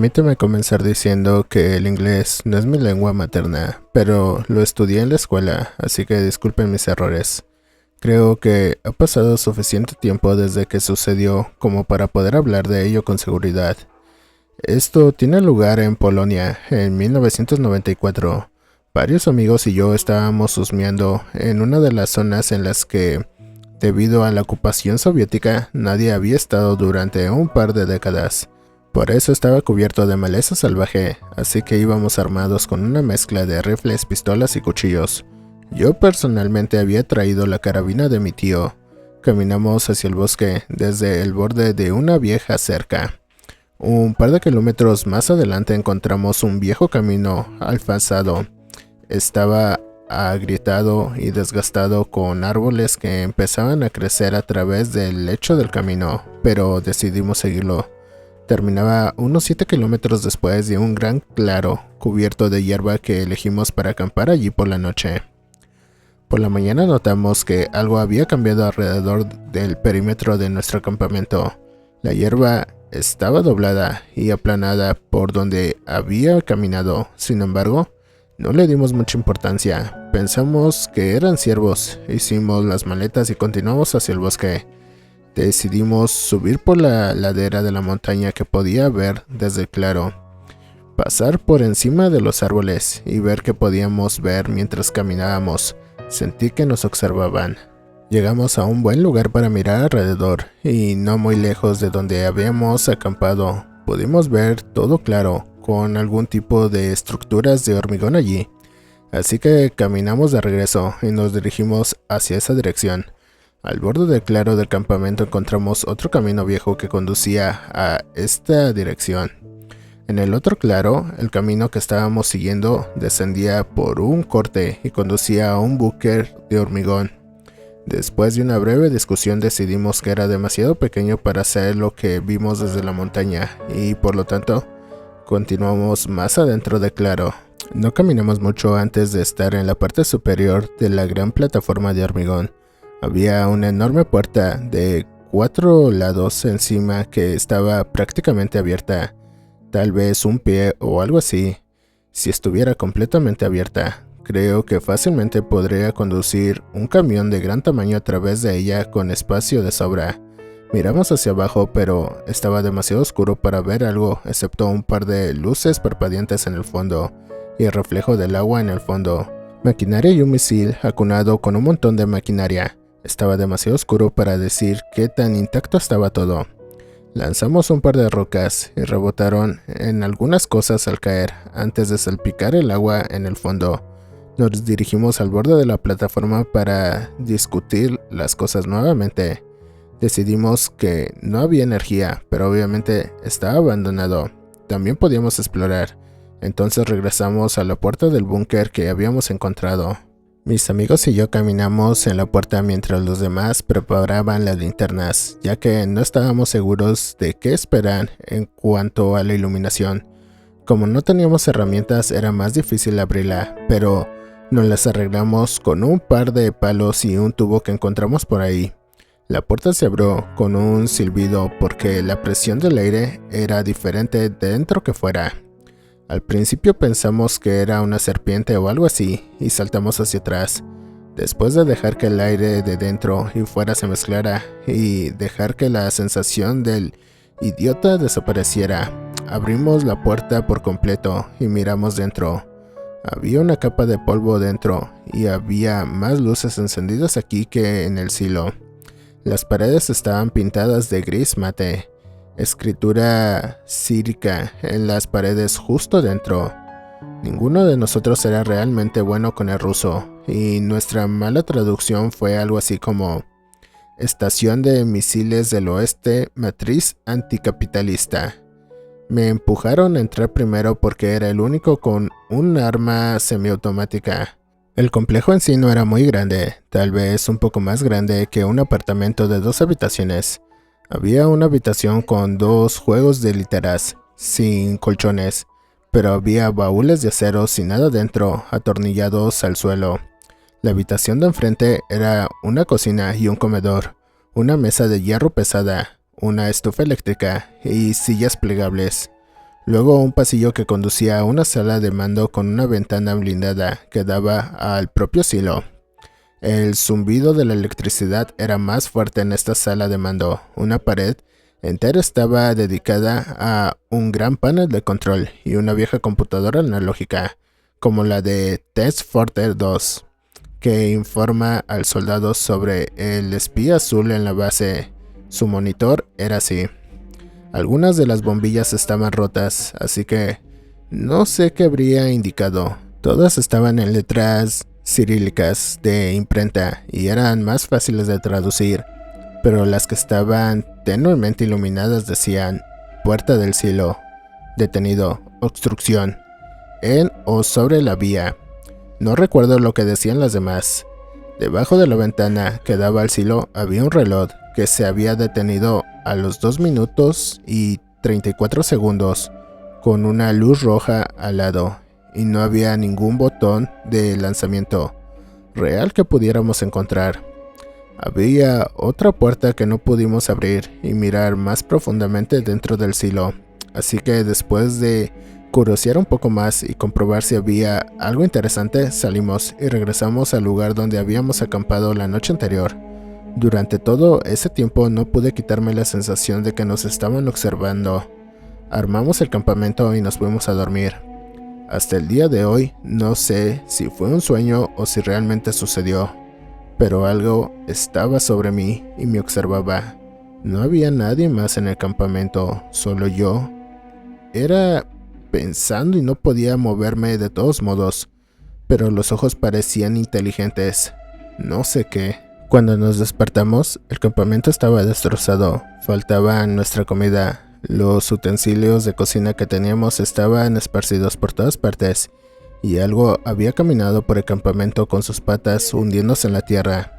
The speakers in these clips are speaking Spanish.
Permíteme comenzar diciendo que el inglés no es mi lengua materna, pero lo estudié en la escuela, así que disculpen mis errores. Creo que ha pasado suficiente tiempo desde que sucedió como para poder hablar de ello con seguridad. Esto tiene lugar en Polonia en 1994. Varios amigos y yo estábamos husmeando en una de las zonas en las que, debido a la ocupación soviética, nadie había estado durante un par de décadas. Por eso estaba cubierto de maleza salvaje, así que íbamos armados con una mezcla de rifles, pistolas y cuchillos. Yo personalmente había traído la carabina de mi tío. Caminamos hacia el bosque desde el borde de una vieja cerca. Un par de kilómetros más adelante encontramos un viejo camino alfazado. Estaba agrietado y desgastado con árboles que empezaban a crecer a través del lecho del camino, pero decidimos seguirlo. Terminaba unos 7 kilómetros después de un gran claro cubierto de hierba que elegimos para acampar allí por la noche. Por la mañana notamos que algo había cambiado alrededor del perímetro de nuestro campamento. La hierba estaba doblada y aplanada por donde había caminado. Sin embargo, no le dimos mucha importancia. Pensamos que eran ciervos. Hicimos las maletas y continuamos hacia el bosque. Decidimos subir por la ladera de la montaña que podía ver desde el claro, pasar por encima de los árboles y ver qué podíamos ver mientras caminábamos. Sentí que nos observaban. Llegamos a un buen lugar para mirar alrededor y no muy lejos de donde habíamos acampado. Pudimos ver todo claro, con algún tipo de estructuras de hormigón allí. Así que caminamos de regreso y nos dirigimos hacia esa dirección. Al borde del claro del campamento encontramos otro camino viejo que conducía a esta dirección. En el otro claro, el camino que estábamos siguiendo descendía por un corte y conducía a un búnker de hormigón. Después de una breve discusión decidimos que era demasiado pequeño para hacer lo que vimos desde la montaña y por lo tanto continuamos más adentro del claro. No caminamos mucho antes de estar en la parte superior de la gran plataforma de hormigón. Había una enorme puerta de 4 lados encima que estaba prácticamente abierta. Tal vez un pie o algo así. Si estuviera completamente abierta, creo que fácilmente podría conducir un camión de gran tamaño a través de ella con espacio de sobra. Miramos hacia abajo, pero estaba demasiado oscuro para ver algo, excepto un par de luces parpadeantes en el fondo y el reflejo del agua en el fondo. Maquinaria y un misil acunado con un montón de maquinaria. Estaba demasiado oscuro para decir qué tan intacto estaba todo. Lanzamos un par de rocas y rebotaron en algunas cosas al caer antes de salpicar el agua en el fondo. Nos dirigimos al borde de la plataforma para discutir las cosas nuevamente. Decidimos que no había energía, pero obviamente estaba abandonado. También podíamos explorar. Entonces regresamos a la puerta del búnker que habíamos encontrado. Mis amigos y yo caminamos en la puerta mientras los demás preparaban las linternas, ya que no estábamos seguros de qué esperar en cuanto a la iluminación. Como no teníamos herramientas era más difícil abrirla, pero nos las arreglamos con un par de palos y un tubo que encontramos por ahí. La puerta se abrió con un silbido porque la presión del aire era diferente dentro que fuera. Al principio pensamos que era una serpiente o algo así y saltamos hacia atrás. Después de dejar que el aire de dentro y fuera se mezclara y dejar que la sensación del idiota desapareciera, abrimos la puerta por completo y miramos dentro. Había una capa de polvo dentro y había más luces encendidas aquí que en el silo. Las paredes estaban pintadas de gris mate. Escritura sírica en las paredes justo dentro. Ninguno de nosotros era realmente bueno con el ruso, y nuestra mala traducción fue algo así como Estación de Misiles del Oeste, Matriz Anticapitalista. Me empujaron a entrar primero porque era el único con un arma semiautomática. El complejo en sí no era muy grande, tal vez un poco más grande que un apartamento de 2 habitaciones. Había una habitación con 2 juegos de literas, sin colchones, pero había baúles de acero sin nada dentro, atornillados al suelo. La habitación de enfrente era una cocina y un comedor, una mesa de hierro pesada, una estufa eléctrica y sillas plegables. Luego un pasillo que conducía a una sala de mando con una ventana blindada que daba al propio silo. El zumbido de la electricidad era más fuerte en esta sala de mando. Una pared entera estaba dedicada a un gran panel de control y una vieja computadora analógica, como la de Test Forter 2, que informa al soldado sobre el espía azul en la base. Su monitor era así. Algunas de las bombillas estaban rotas, así que no sé qué habría indicado. Todas estaban en letras cirílicas de imprenta y eran más fáciles de traducir, pero las que estaban tenuemente iluminadas decían: puerta del silo, detenido, obstrucción, en o sobre la vía. No recuerdo lo que decían las demás. Debajo de la ventana que daba al silo había un reloj que se había detenido a los 2 minutos y 34 segundos, con una luz roja al lado, y no había ningún botón de lanzamiento real que pudiéramos encontrar. Había otra puerta que no pudimos abrir y mirar más profundamente dentro del silo, así que después de curiosear un poco más y comprobar si había algo interesante, salimos y regresamos al lugar donde habíamos acampado la noche anterior. Durante todo ese tiempo no pude quitarme la sensación de que nos estaban observando. Armamos el campamento y nos fuimos a dormir. Hasta el día de hoy no sé si fue un sueño o si realmente sucedió, pero algo estaba sobre mí y me observaba. No había nadie más en el campamento, solo yo. Era pensando y no podía moverme de todos modos, pero los ojos parecían inteligentes. No sé qué. Cuando nos despertamos, el campamento estaba destrozado. Faltaba nuestra comida. Los utensilios de cocina que teníamos estaban esparcidos por todas partes, y algo había caminado por el campamento con sus patas hundiéndose en la tierra.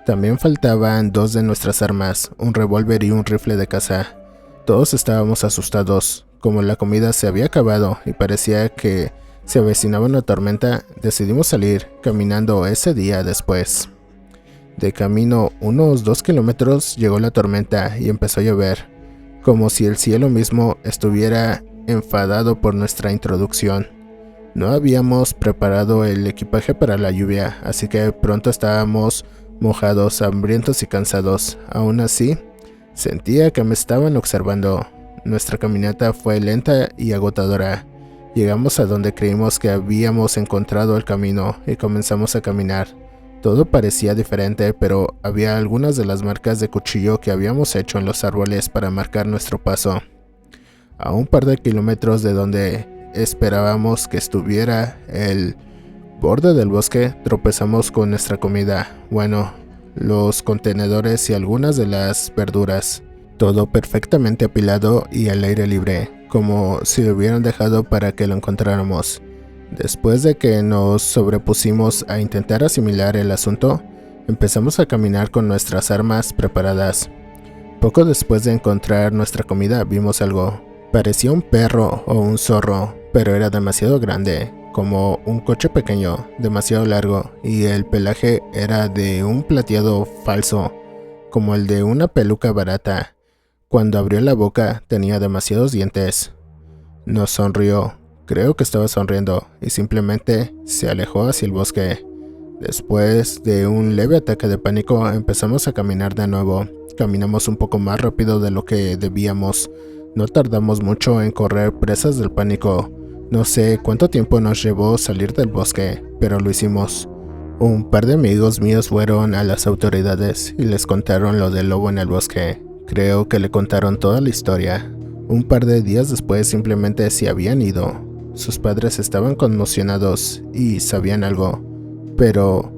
También faltaban 2 de nuestras armas, un revólver y un rifle de caza. Todos estábamos asustados. Como la comida se había acabado y parecía que se avecinaba una tormenta, decidimos salir caminando ese día después. De camino unos 2 kilómetros llegó la tormenta y empezó a llover, como si el cielo mismo estuviera enfadado por nuestra introducción. No habíamos preparado el equipaje para la lluvia, así que pronto estábamos mojados, hambrientos y cansados. Aún así, sentía que me estaban observando. Nuestra caminata fue lenta y agotadora. Llegamos a donde creímos que habíamos encontrado el camino y comenzamos a caminar. Todo parecía diferente, pero había algunas de las marcas de cuchillo que habíamos hecho en los árboles para marcar nuestro paso. A un par de kilómetros de donde esperábamos que estuviera el borde del bosque, tropezamos con nuestra comida. Bueno, los contenedores y algunas de las verduras. Todo perfectamente apilado y al aire libre, como si lo hubieran dejado para que lo encontráramos. Después de que nos sobrepusimos a intentar asimilar el asunto, empezamos a caminar con nuestras armas preparadas. Poco después de encontrar nuestra comida vimos algo. Parecía un perro o un zorro, pero era demasiado grande, como un coche pequeño, demasiado largo, y el pelaje era de un plateado falso, como el de una peluca barata. Cuando abrió la boca tenía demasiados dientes. Nos sonrió. Creo que estaba sonriendo y simplemente se alejó hacia el bosque. Después de un leve ataque de pánico empezamos a caminar de nuevo. Caminamos un poco más rápido de lo que debíamos. No tardamos mucho en correr presas del pánico. No sé cuánto tiempo nos llevó salir del bosque, pero lo hicimos. Un par de amigos míos fueron a las autoridades y les contaron lo del lobo en el bosque. Creo que le contaron toda la historia. Un par de días después simplemente se habían ido. Sus padres estaban conmocionados y sabían algo, pero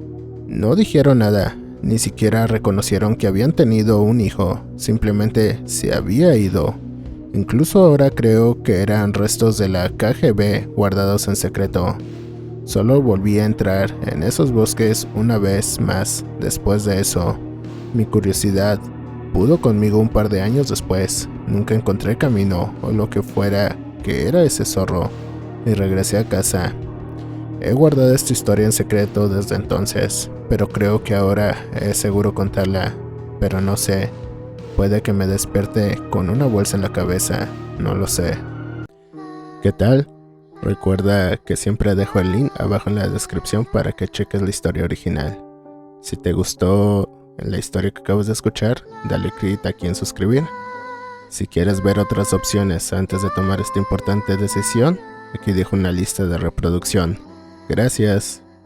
no dijeron nada, ni siquiera reconocieron que habían tenido un hijo, simplemente se había ido. Incluso ahora creo que eran restos de la KGB guardados en secreto. Solo volví a entrar en esos bosques una vez más después de eso. Mi curiosidad pudo conmigo un par de años después. Nunca encontré camino o lo que fuera que era ese zorro. Y regresé a casa. He guardado esta historia en secreto desde entonces, pero creo que ahora es seguro contarla. Pero no sé, puede que me despierte con una bolsa en la cabeza, no lo sé. ¿Qué tal? Recuerda que siempre dejo el link abajo en la descripción para que cheques la historia original. Si te gustó la historia que acabas de escuchar, dale click aquí en suscribir. Si quieres ver otras opciones antes de tomar esta importante decisión, aquí dejo una lista de reproducción. Gracias.